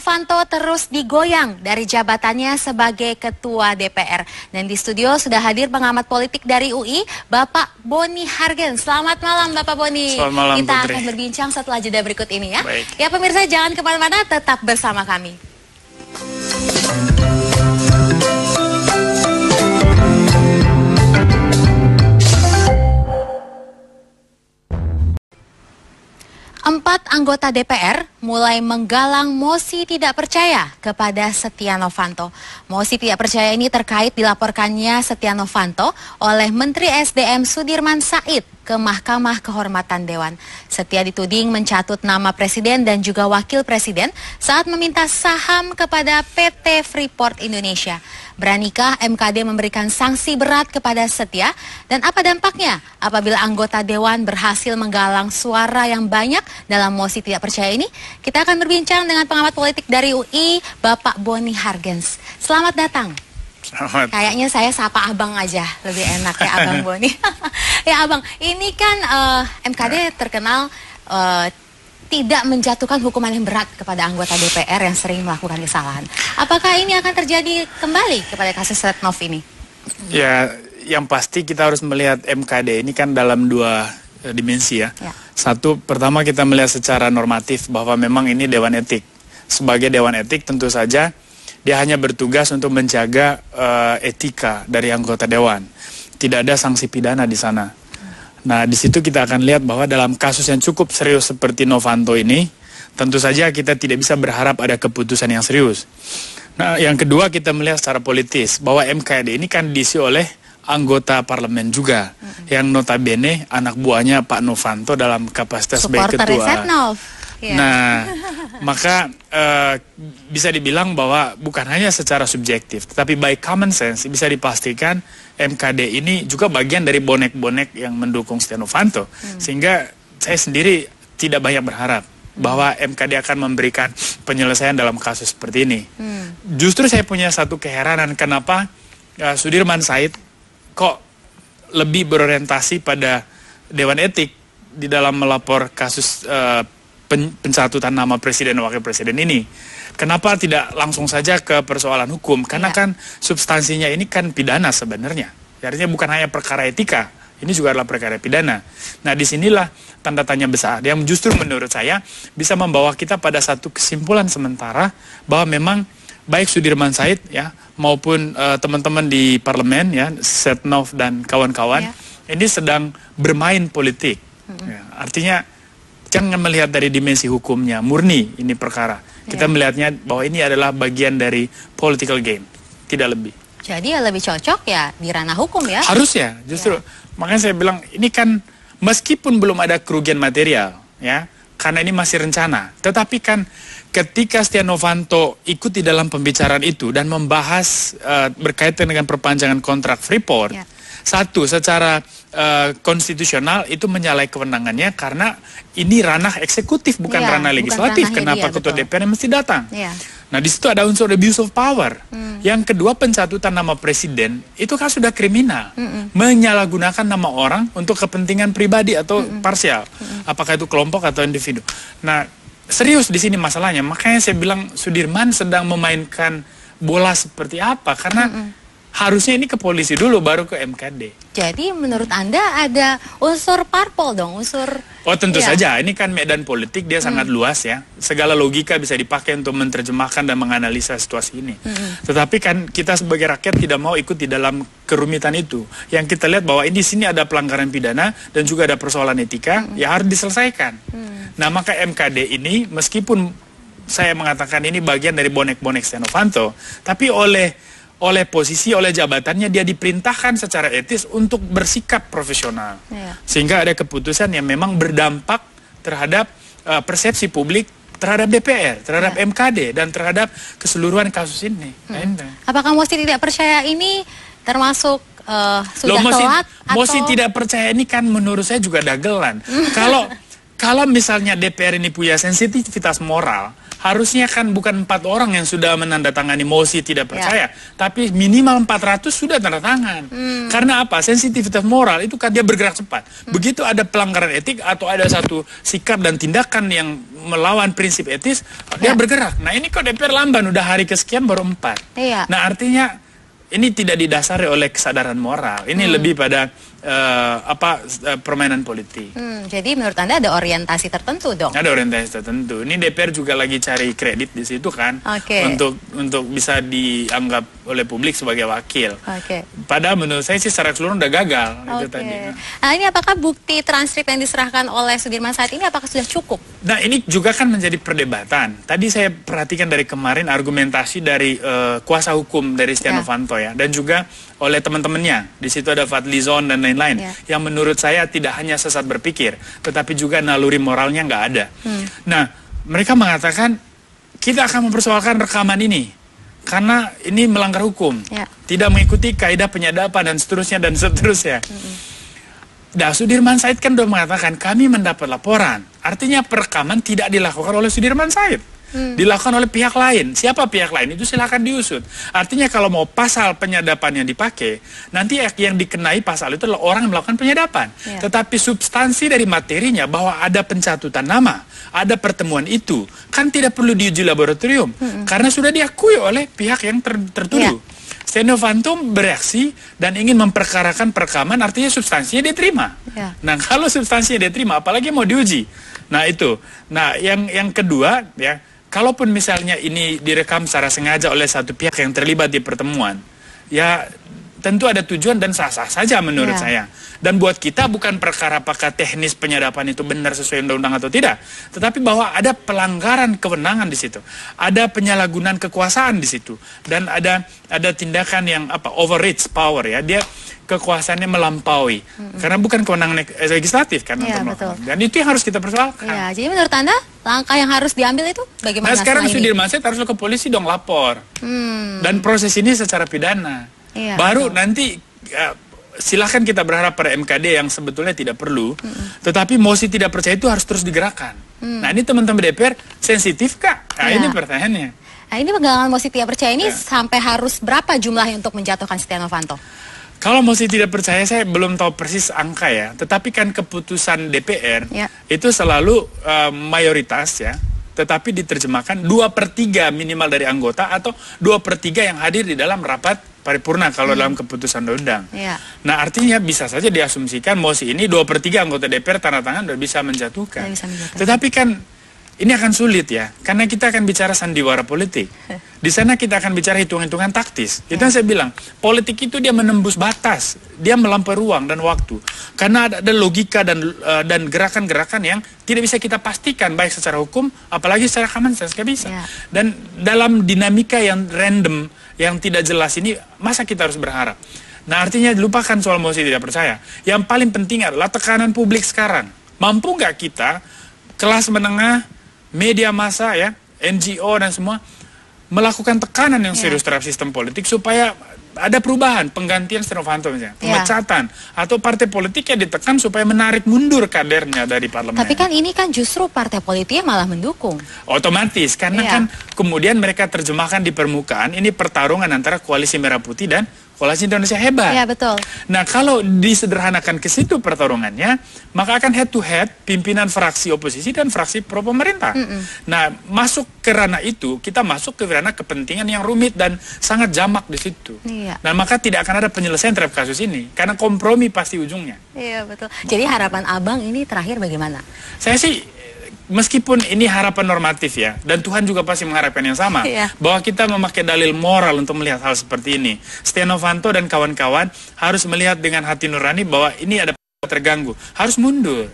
Novanto terus digoyang dari jabatannya sebagai Ketua DPR. Dan di studio sudah hadir pengamat politik dari UI, Bapak Boni Hargens. Selamat malam Bapak Boni. Selamat malam, Kita Putri. akan berbincang setelah jeda berikut ini ya. Baik. Ya pemirsa, jangan kemana-mana, tetap bersama kami. Empat anggota DPR mulai menggalang mosi tidak percaya kepada Setia Novanto. Mosi tidak percaya ini terkait dilaporkannya Setia Novanto oleh Menteri SDM Sudirman Said ke Mahkamah Kehormatan Dewan. Setia dituding mencatut nama Presiden dan juga Wakil Presiden saat meminta saham kepada PT Freeport Indonesia. Beranikah MKD memberikan sanksi berat kepada Setia? Dan apa dampaknya apabila anggota Dewan berhasil menggalang suara yang banyak dalam mosi tidak percaya ini? Kita akan berbincang dengan pengamat politik dari UI, Bapak Boni Hargens. Selamat datang. Selamat. Kayaknya saya sapa abang aja, lebih enak ya Abang Boni. Ya abang, ini kan MKD terkenal tidak menjatuhkan hukuman yang berat kepada anggota DPR yang sering melakukan kesalahan. Apakah ini akan terjadi kembali kepada kasus Setnov ini? Ya, yang pasti kita harus melihat MKD ini kan dalam dua dimensi ya. Satu, pertama kita melihat secara normatif bahwa memang ini Dewan Etik. Sebagai Dewan Etik tentu saja dia hanya bertugas untuk menjaga etika dari anggota Dewan. Tidak ada sanksi pidana di sana. Nah, di situ kita akan lihat bahwa dalam kasus yang cukup serius seperti Novanto ini, tentu saja kita tidak bisa berharap ada keputusan yang serius. Nah, yang kedua kita melihat secara politis bahwa MKD ini kan diisi oleh anggota parlemen juga, yang notabene anak buahnya Pak Novanto dalam kapasitas sebagai ketua. Setnov. Ya. Nah, maka bisa dibilang bahwa bukan hanya secara subjektif, tetapi by common sense bisa dipastikan MKD ini juga bagian dari bonek-bonek yang mendukung Setia Novanto. Sehingga saya sendiri tidak banyak berharap bahwa MKD akan memberikan penyelesaian dalam kasus seperti ini. Justru saya punya satu keheranan kenapa Sudirman Said kok lebih berorientasi pada Dewan Etik di dalam melapor kasus pencatutan nama Presiden dan Wakil Presiden ini. Kenapa tidak langsung saja ke persoalan hukum? Karena kan substansinya ini kan pidana sebenarnya. Artinya bukan hanya perkara etika, ini juga adalah perkara pidana. Nah, disinilah tanda tanya besar yang justru menurut saya bisa membawa kita pada satu kesimpulan sementara bahwa memang baik Sudirman Said ya maupun teman-teman di parlemen ya, Setnov dan kawan-kawan ini sedang bermain politik. Ya, artinya jangan melihat dari dimensi hukumnya, murni ini perkara. Kita melihatnya bahwa ini adalah bagian dari political game, tidak lebih. Jadi ya lebih cocok ya di ranah hukum ya? Harusnya, justru. Makanya saya bilang, ini kan meskipun belum ada kerugian material, ya, karena ini masih rencana. Tetapi kan ketika Setia Novanto ikut di dalam pembicaraan itu dan membahas berkaitan dengan perpanjangan kontrak Freeport, satu, secara konstitusional itu menyalahi kewenangannya karena ini ranah eksekutif bukan ranah legislatif. Kenapa ketua DPR mesti datang? Nah, di situ ada unsur abuse of power. Yang kedua, pencatutan nama presiden itu kan sudah kriminal, menyalahgunakan nama orang untuk kepentingan pribadi atau parsial, apakah itu kelompok atau individu. Nah, serius di sini masalahnya. Makanya saya bilang Sudirman sedang memainkan bola seperti apa karena harusnya ini ke polisi dulu baru ke MKD. Jadi menurut Anda ada unsur parpol dong, unsur... Oh tentu saja, ini kan medan politik dia sangat luas ya. Segala logika bisa dipakai untuk menerjemahkan dan menganalisa situasi ini. Tetapi kan kita sebagai rakyat tidak mau ikut di dalam kerumitan itu. Yang kita lihat bahwa ini sini ada pelanggaran pidana dan juga ada persoalan etika, ya harus diselesaikan. Nah maka MKD ini meskipun saya mengatakan ini bagian dari bonek-bonek Setia Novanto, tapi oleh posisi, oleh jabatannya dia diperintahkan secara etis untuk bersikap profesional. Sehingga ada keputusan yang memang berdampak terhadap persepsi publik terhadap DPR, terhadap MKD, dan terhadap keseluruhan kasus ini. Apakah mosi tidak percaya ini termasuk sudah telat? Mosi tidak percaya ini kan menurut saya juga dagelan. Kalau misalnya DPR ini punya sensitivitas moral, harusnya kan bukan 4 orang yang sudah menandatangani mosi tidak percaya, tapi minimal 400 sudah tanda tangan. Karena apa? Sensitivitas moral itu kan dia bergerak cepat. Begitu ada pelanggaran etik atau ada satu sikap dan tindakan yang melawan prinsip etis, dia bergerak. Nah ini kok DPR lamban, udah hari kesekian baru 4. Nah artinya ini tidak didasari oleh kesadaran moral. Ini lebih pada permainan politik. Jadi menurut Anda ada orientasi tertentu dong? Ada orientasi tertentu. Ini DPR juga lagi cari kredit di situ kan, untuk bisa dianggap oleh publik sebagai wakil. Padahal menurut saya sih secara keseluruhan udah gagal itu tadi. Nah ini apakah bukti transkrip yang diserahkan oleh Sudirman Said ini apakah sudah cukup? Nah ini juga kan menjadi perdebatan. Tadi saya perhatikan dari kemarin argumentasi dari kuasa hukum dari Setia Novanto ya, dan juga oleh teman-temannya. Di situ ada Fadlizon dan lain-lain yang menurut saya tidak hanya sesat berpikir, tetapi juga naluri moralnya nggak ada. Nah, mereka mengatakan kita akan mempersoalkan rekaman ini karena ini melanggar hukum, tidak mengikuti kaidah penyadapan dan seterusnya dan seterusnya. Nah, Sudirman Said kan sudah mengatakan kami mendapat laporan, artinya perekaman tidak dilakukan oleh Sudirman Said. Dilakukan oleh pihak lain. Siapa pihak lain itu silakan diusut. Artinya kalau mau pasal penyadapan yang dipakai, nanti yang dikenai pasal itu adalah orang yang melakukan penyadapan. Tetapi substansi dari materinya bahwa ada pencatutan nama, ada pertemuan itu, kan tidak perlu diuji laboratorium karena sudah diakui oleh pihak yang tertuduh. Setia Novanto bereaksi dan ingin memperkarakan perekaman, artinya substansinya diterima. Nah, kalau substansinya diterima, apalagi mau diuji. Nah, itu. Nah, yang kedua ya, kalaupun misalnya ini direkam secara sengaja oleh satu pihak yang terlibat di pertemuan, ya tentu ada tujuan dan sah-sah saja menurut saya. Dan buat kita bukan perkara apakah teknis penyadapan itu benar sesuai undang-undang atau tidak, tetapi bahwa ada pelanggaran kewenangan di situ, ada penyalahgunaan kekuasaan di situ, dan ada tindakan yang overreach power ya, dia kekuasaannya melampaui karena bukan kewenangan legislatif kan untuk melakukan. Dan itu yang harus kita persoalkan. Jadi menurut Anda langkah yang harus diambil itu bagaimana? Nah sekarang Sudirman Said harus ke polisi dong lapor dan proses ini secara pidana. Baru nanti silahkan kita berharap pada MKD yang sebetulnya tidak perlu, tetapi mosi tidak percaya itu harus terus digerakkan. Nah ini teman-teman DPR sensitif kak? Nah ini pertanyaannya. Nah ini penggalangan mosi tidak percaya ini sampai harus berapa jumlahnya untuk menjatuhkan Setia Novanto? Kalau mosi tidak percaya saya belum tahu persis angka ya, tetapi kan keputusan DPR itu selalu mayoritas ya, tetapi diterjemahkan 2/3 minimal dari anggota atau 2/3 yang hadir di dalam rapat paripurna kalau dalam keputusan undang-undang. Nah artinya bisa saja diasumsikan mosi ini 2/3 anggota DPR tanda tangan sudah bisa menjatuhkan. Tetapi kan ini akan sulit ya, karena kita akan bicara sandiwara politik. Di sana kita akan bicara hitung-hitungan taktis. Itu yang saya bilang, politik itu dia menembus batas, dia melampaui ruang dan waktu. Karena ada logika dan gerakan-gerakan yang tidak bisa kita pastikan, baik secara hukum, apalagi secara common sense, nggak bisa. Dan dalam dinamika yang random, yang tidak jelas ini, masa kita harus berharap? Nah artinya lupakan soal mosi tidak percaya. Yang paling penting adalah tekanan publik sekarang. Mampu nggak kita, kelas menengah, media massa ya, NGO dan semua melakukan tekanan yang serius terhadap sistem politik supaya ada perubahan, penggantian Setia Novanto misalnya, pemecatan atau partai politiknya ditekan supaya menarik mundur kadernya dari parlemen. Tapi kan ini kan justru partai politiknya malah mendukung. Otomatis karena kan kemudian mereka terjemahkan di permukaan ini pertarungan antara koalisi Merah Putih dan Koalisi Indonesia Hebat. Iya betul. Nah kalau disederhanakan ke situ pertarungannya, maka akan head to head pimpinan fraksi oposisi dan fraksi pro pemerintah. Nah masuk ke ranah itu, kita masuk ke ranah kepentingan yang rumit dan sangat jamak di situ. Nah maka tidak akan ada penyelesaian terhadap kasus ini, karena kompromi pasti ujungnya. Iya betul. Jadi harapan abang ini terakhir bagaimana? Saya sih meskipun ini harapan normatif ya, dan Tuhan juga pasti mengharapkan yang sama, bahwa kita memakai dalil moral untuk melihat hal seperti ini. Setia Novanto dan kawan-kawan harus melihat dengan hati nurani bahwa ini ada terganggu, harus mundur.